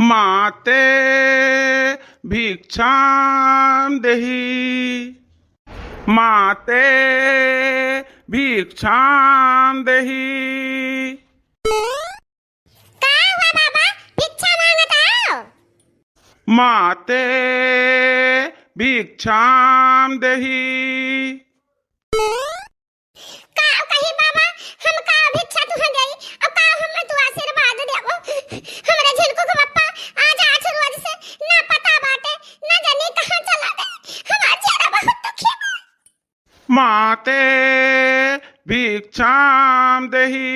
माते भिक्षां देहि। माते भिक्षां देहि। का हुआ बाबा, भिक्षा मांगत आओ। माते भिक्षां देहि। का कही बाबा, हम का भिक्षा तुहा देई और का हम तू आशीर्वाद देबो। हमरे झिलको के पप्पा आज 8 रोज से ना पता बाटे, ना जाने कहां चला गए। हमार चेहरा बहुत दुखी बा। माते भिक्षां देहि।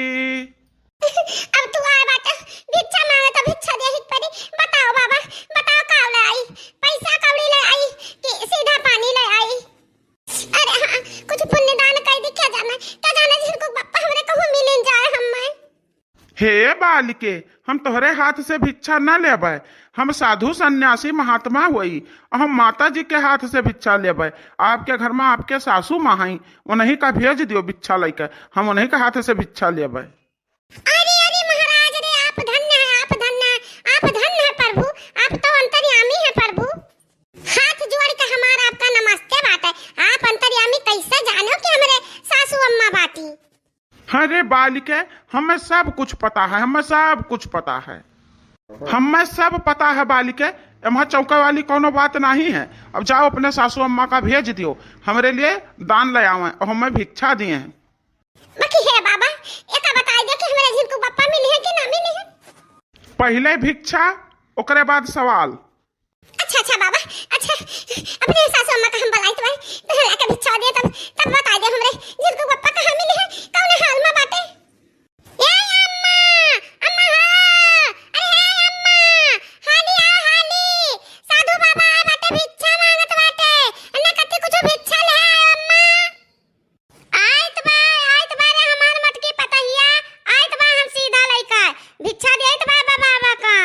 अब तू आए बाटे भिक्षा मांगे तो भिक्षा देही पड़ी। बताओ बाबा, बताओ का ले आई, पैसा कौड़ी ले आई कि सीधा पानी ले आई। अरे हां, कुछ पुण्य दान कर दी क्या जाना झिलको पप्पा हमरे कहूं मिलन जाए। हमें हे बालिके, हम तोहरे हाथ से भिक्षा न लेबै। हम साधु सन्यासी महात्मा हुई और हम माता जी के हाथ से भिक्षा लेबै। आपके घर में आपके सासू माँ हैं, उन्हीं का भेज दियो भिक्षा लेकर, हम उन्हीं के हाथ से भिक्षा लेबै। अरे अरे महाराज रे, आप धन्य है, आप धन्य है, आप धन्य है प्रभु। आप तो अंतर्यामी है प्रभु। हाथ जोड़ के हमारा आपका नमस्ते बाटे। आप अंतर्यामी कैसे जानो कि हमरे सासू अम्मा बाटी। अरे बालिके, हमें सब कुछ पता है, हमें सब कुछ पता है, हमें सब पता है बालिके। एमा चौका वाली कोनो बात नहीं है। अब जाओ अपने सासू अम्मा का भेज दियो, हमारे लिए दान ले आवे और हमें भिक्षा दिए हैं। बाकी है बाबा, एक बता दे कि हमरे झिलको पप्पा मिले हैं कि ना मिले हैं। पहले भिक्षा, ओकरे बाद सवाल। अच्छा अच्छा बाबा, अच्छा अपने सासू अम्मा का हम बुलाई तो हमरा के भिक्षा दे, तब बता दे हमरे झिलको पप्पा कहां मिले हैं, कौन हाल में बाटे। ए अम्मा, अम्मा हो, अरे हे अम्मा, हाली आओ हाली। साधु बाबा आए बाटे, भिक्षा मांगत बाटे। अन्ना कत्ते कुछ भिक्षा ले आओ अम्मा। आइत बा रे हमार मटकी पतहिया, आइत बा हम सीधा लइका भिक्षा देत बा बाबा का।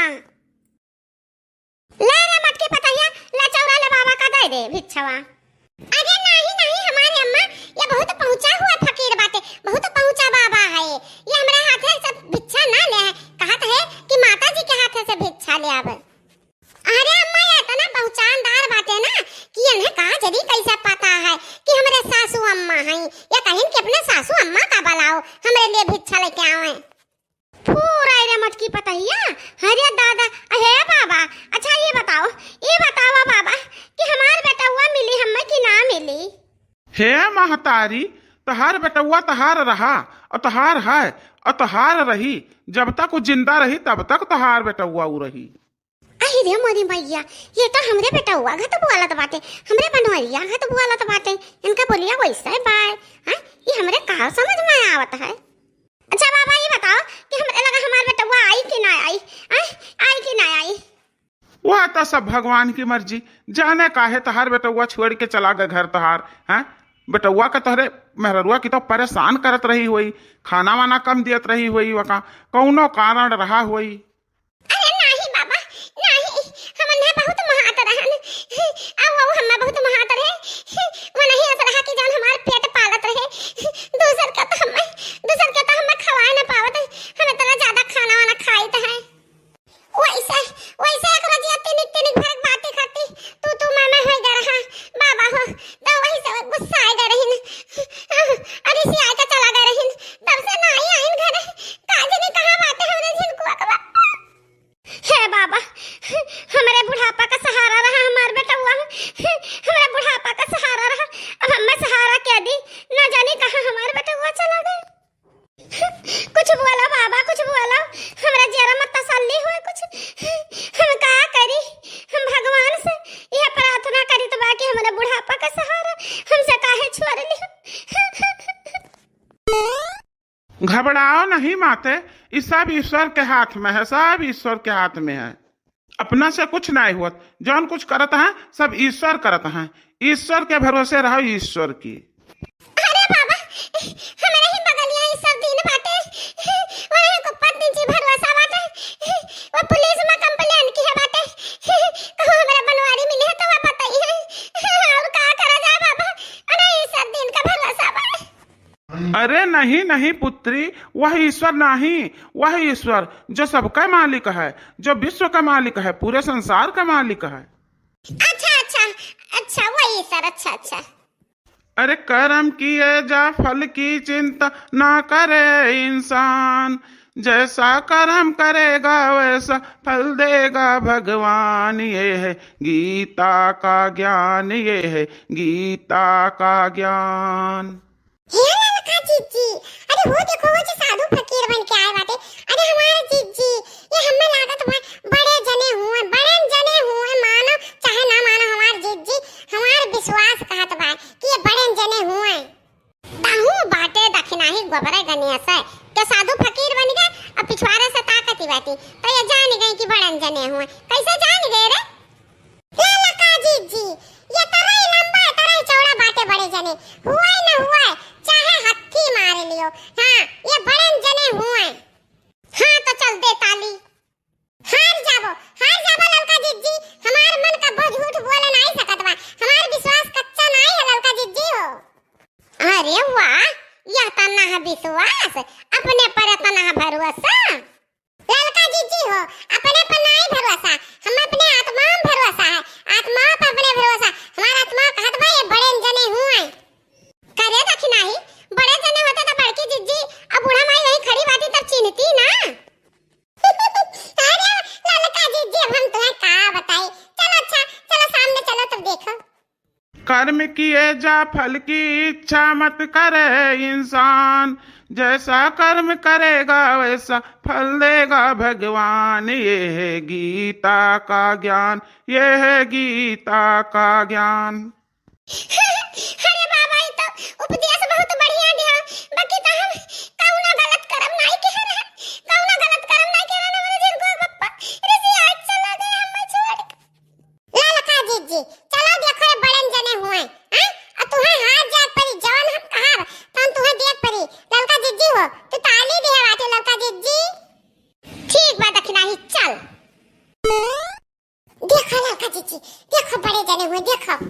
ले रे मटकी पतहिया, ले चौरा ले बाबा का दे दे भिक्षावा। अरे नहीं नहीं हमारे अम्मा, ये बहुत पहुंचा हुआ फकीर बाटे, बहुत पहुंचा बाबा है। ये हमारे हाथ से भिक्षा ना ले है, कहत है कि माता जी के हाथ से भिक्षा ले आवे। अरे अम्मा, ये इतना पहचानदार बाटे ना कि इन्हें का जदी कैसे पता है कि हमारे सासू अम्मा हैं। ये कहिन कि अपने सासू अम्मा का बुलाओ, हमारे लिए भिक्षा लेके आवे। पूरा रे मटकी पतहिया, अरे दादा, अहे बाबा। अच्छा ये बताओ बाबा कि हमार बेटवा मिली हमें कि ना मिली। हे महतारी, तहार बेटुआ तहार रहा और तहार है और तहार रही। जब तक वो जिंदा रही तब तक तहार बेटुआ उ रही। अरे रे मोरी भैया, ये तो हमरे बेटवा घत बुआला तो बाटे, हमरे बनवरिया घत बुआला तो बाटे। इनका बोलिया वैसे बाय, हां ये हमरे का समझ में आवत है। अच्छा बाबा ये बताओ कि हमरे लगा हमार बेटवा आई कि ना आई, आई कि ना आई। वह तो सब भगवान की मर्जी, जाने काहे तहार बेटुआ छोड़ के चला गए घर तहार। हैं बेटुआ के तोहरे मेहरुआ की तो परेशान करत रही हुई, खाना वाना कम दियत रही हुई, वका कौनो कारण रहा हुई। अरे नहीं बाबा नहीं, हमने बहुत महात रहन अब हमें बहुत महात रहे। वो नहीं ऐसा रहा कि जान हमार पेट पालत रहे। दूसर का तो हमें खवाए ना पावत, हमें इतना ज्यादा खाना वाना खाइत है। वैसे एक रोज तिनिक भर बातें करती तू मैं हो जा रहा बाबा हो, तो वही से गुस्सा आ गए रहिन। अरे सी आके चला गए रहिन, तब से ना आई आइन घर काजे ने कहा बातें हमरे झिलकुआ का। हे बाबा, हमारे बुढ़ापा का सहारा रहा हमार बेटवा, हमारे बुढ़ापा का सहारा रहा। अब हमें सहारा क्या दी, ना जाने कहां हमार बेटवा चला गए। कुछ बोला बाबा, कुछ बोला, हमरा जरा मत तसल्ली हुए कुछ। हम का करी, हम भगवान से यह प्रार्थना करी तो बाकी हमारे बुढ़ापा का सहारा हमसे काहे छोड़ ली। घबराओ नहीं माते, इस सब ईश्वर के हाथ में है, सब ईश्वर के हाथ में है। अपना से कुछ नहीं हुआ, जौन कुछ करत है सब ईश्वर करत है। ईश्वर के भरोसे रहो, ईश्वर की। अरे बाबा, हमारे ही बगलिया इस सब दिन बाटे, वही को पत्नी जी भरोसा बाटे। वो पुलिस में कंप्लेंट की है बाटे, कहो हमारे बनवारी मिले है तो वो बताइए और का करा जाए बाबा। अरे इस सब दिन का भरोसा बा। अरे नहीं नहीं पुत्री, वह ईश्वर नहीं, वह ईश्वर जो सबका मालिक है, जो विश्व का मालिक है, पूरे संसार का मालिक है। अच्छा अच्छा अच्छा, वही सर, अच्छा अच्छा। अरे कर्म किए जा फल की चिंता ना करे इंसान, जैसा कर्म करेगा वैसा फल देगा भगवान। ये है गीता का ज्ञान, ये है गीता का ज्ञान। हे ललका जीजी, अरे वो देखो वो जो साधु फकीर बन के आए बाटे। अरे हमारे जीजी, ये हमें लागत बड़े जने हुए मानो चाहे ना मानो, हमारे जीजी हमारे विश्वास कहत बा कि ये बड़े जने हुए। दाहू बाटे दखिनाही गोबरे गनियस है के साधु फकीर बन गए और पिछवाड़े से ताकती बाटी, तो ये जान गए कि बड़े जने हुए। कैसे जान गए रे ललका जीजी? ये तरह ही लंबा तरह ही चौड़ा बाटे बड़े जने हुए न हुए, चाहे हत्थी मार लियो। हाँ, ये बड़े जने हुए। हाँ तो चल दे ताली। हार जाबो ललका जीजी, हमार मन का बोझ झूठ बोले नहीं सकत बा, हमार विश्वास कच्चा नहीं है ललका जीजी हो। अरे वाह, यह तना है विश्वास, अपने पर तना है भरोसा। ललका जीजी हो, अपने पर नहीं भरोसा, हम अपने आत्मा में भरोसा है, आत्मा पर अपने भरोसा। हमारा आत्मा कहत बा ये बड़े जने हुए। करे दखिनाही बड़े जने होते तो बड़की जिज्जी अब बूढ़ा माई वहीं खड़ी बाती तब चिन्हती ना। अरे ललका जिज्जी, अब हम तुम्हें का बताई। चलो अच्छा, चलो सामने चलो तब देखो। कर्म किए जा फल की इच्छा मत करे इंसान, जैसा कर्म करेगा वैसा फल देगा भगवान। ये है गीता का ज्ञान, ये है गीता का ज्ञान। अरे बाबा, ये तो उपदेश बहुत बढ़िया दिया, बाकी तो हम कौनो गलत कर्म नहीं कह रहे, कौनो गलत कर्म नहीं कह रहे मेरे जिनको पप्पा ऋषि आज चला दे हमें छोड़। ललका जीजी चलो देखो ये बड़े जने हुए हैं, और तुम्हें हाथ जाग परी जवान हम कहा तो हम तुम्हें देख परी। ललका जीजी हो तो ताली दे बाटे ललका जीजी। ठीक बात दखिनाही, चल देखो ललका जीजी, देखो बड़े जने हुए, देखो।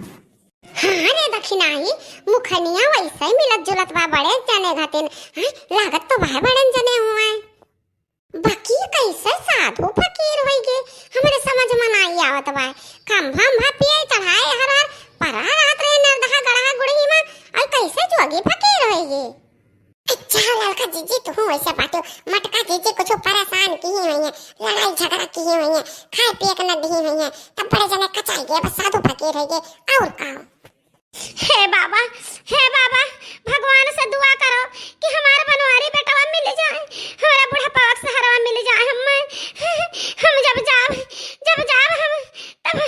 हाँ रे दखिनाही, मुखनिया वैसे ही मिलत जुलत बा बड़े जने घातिन। हाँ, लागत तो वह बड़े जने हुए। बाकी कैसे साधु फकीर होई गे हमरे समझ में नहीं आवत बा। खंभा पिए चढ़ाए हर हर परा रात रे नरदहा गड़हा गुड़ही में, और कैसे जोगी फकीर होई गे। अच्छा ललका जीजी, तू वैसे बातो मटका जीजी कुछ परेशान की हुई है, लड़ाई झगड़ा की हुई है, खाए पिए के न दी हुई है, तब बड़े जने कचाई गए, बस साधु फकीर है गे और का। हे बाबा भगवान से दुआ करो कि हमारे बनवारी बेटवा मिल जाए, हमारा बुढ़ापा सहारा मिल जाए। हम जब जाब हम तब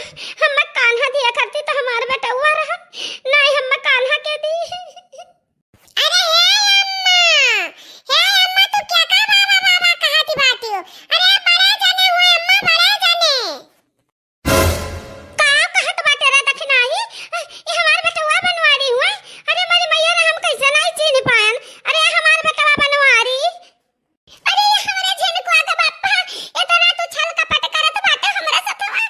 हम कान्हा दिया करती तो हमारा बेटा हुआ रहा नहीं, हम कान्हा के दी। अरे हे अम्मा तू क्या का बाबा कहती बाती हो? अरे बड़े जने हुए अम्मा, बड़े जने का कहत बाटे रे दखिनाही, ये हमार बेटवा बनवारी हुआ। अरे मेरी मैया ने हम कैसे नहीं चिन्ह पायन। अरे हमार बेटवा बनवारी, अरे हमारे झिनकुआ का बापा इतना तू छल कपट करत बाटे हमरा सतवा,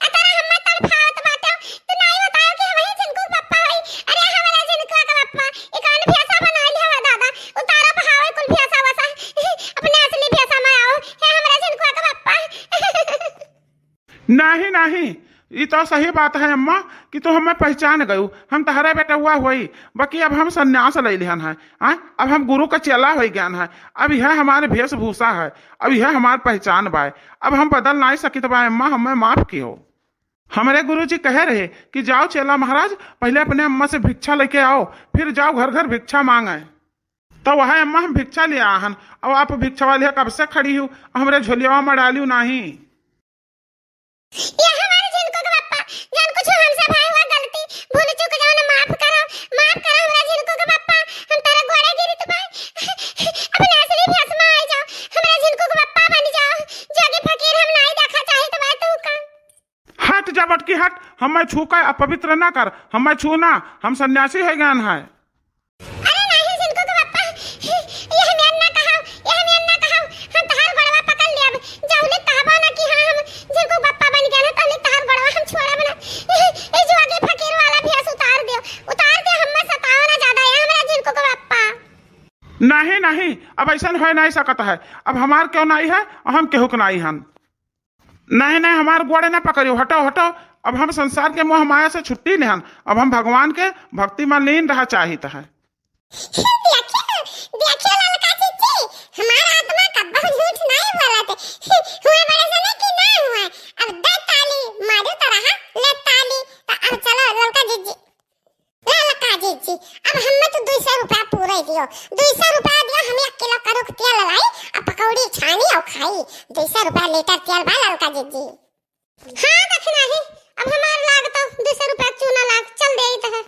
इतना हम तड़फावत बाटे, तू नहीं बताओ कि वही झिनकू पापा है। अरे हमारा झिनकुआ का बापा एकान भैंसा बना लिया हवा दादा, उतारा बहावे कुल भैंसा वसा, अपने असली भैंसा में आओ, हे हमारा झिनकुआ का बापा। नहीं नहीं, ये तो सही बात है अम्मा कि तू हमें पहचान गयू, हम तहरा बेटा हुआ हुई। बाकी अब हम संन्यास ले लिहन है, अब हम गुरु का चेला हो ज्ञान है, अब यह हमारे वेशभूषा है, अब यह हमारी पहचान बाय, अब हम बदल नहीं सकित बा। अम्मा हमें माफ कियो। हमारे गुरुजी कहे रहे कि जाओ चेला महाराज, पहले अपने अम्मा से भिक्षा लेके आओ, फिर जाओ घर घर भिक्षा मांगे। तो वह अम्मा हम भिक्षा ले आहन, अब आप भिक्षा वाली कब से खड़ी हूँ, हमारे झोलिया में डाली नहीं। ये हमारे जिनको के पापा जान कुछ हमसे भाई हुआ गलती भूल चूक जाओ ना, माफ करो हमरा जिनको के पापा, हम तारा गोरे गिरी तो भाई अपने असली भेष में आ जाओ, हमरा जिनको के पापा बन जाओ, जोगी फकीर हम नहीं देखा चाहे तो भाई तू का। हट जा बटकी हट, हमें छू का अपवित्र ना कर, हमें छू ना, हम सन्यासी है ज्ञान है। अरे नहीं जिनको के पापा, ये हम ना कहाओ, हम तहार गड़वा पकड़ लेब, जाउले कहबो ना कि हां हम जिनको पापा बन गए ना, तले तहार गड़वा हम छोड़ा बना। ए जोगी फकीर वाला भेष उतार दे, हमें सताओ ना ज्यादा, ये हमरा जिनको के पापा। नहीं, अब ऐसा हो नहीं सकता है। अब हमार क्यों नहीं है और हम केहू के नहीं हन। नहीं नहीं, हमार गोड़े ना पकड़ियो, हटो हटो। अब हम संसार के मोह माया से छुट्टी नहीं हन, अब हम भगवान के भक्ति में लीन रहा चाहिए है। देखिए ललका जीजी, हमारा आत्मा कब्बा झूठ नहीं बोलते। हुए बड़े से कि ना हुआ। अब दे ताली मारू तो रहा, ले ताली तो अब चलो ललका जीजी। ललका जीजी, अब हमें तो 200 रुपया पूरा दियो। 200 रुपया दियो, हमें 1 किलो करुक तेल लाई और पकौड़ी छानी और खाई। 200 रुपया लीटर तेल बा ललका जीजी। हाँ देखना है, अब हमार लाग तो 200 रुपया चूना लाग चल दे तो है।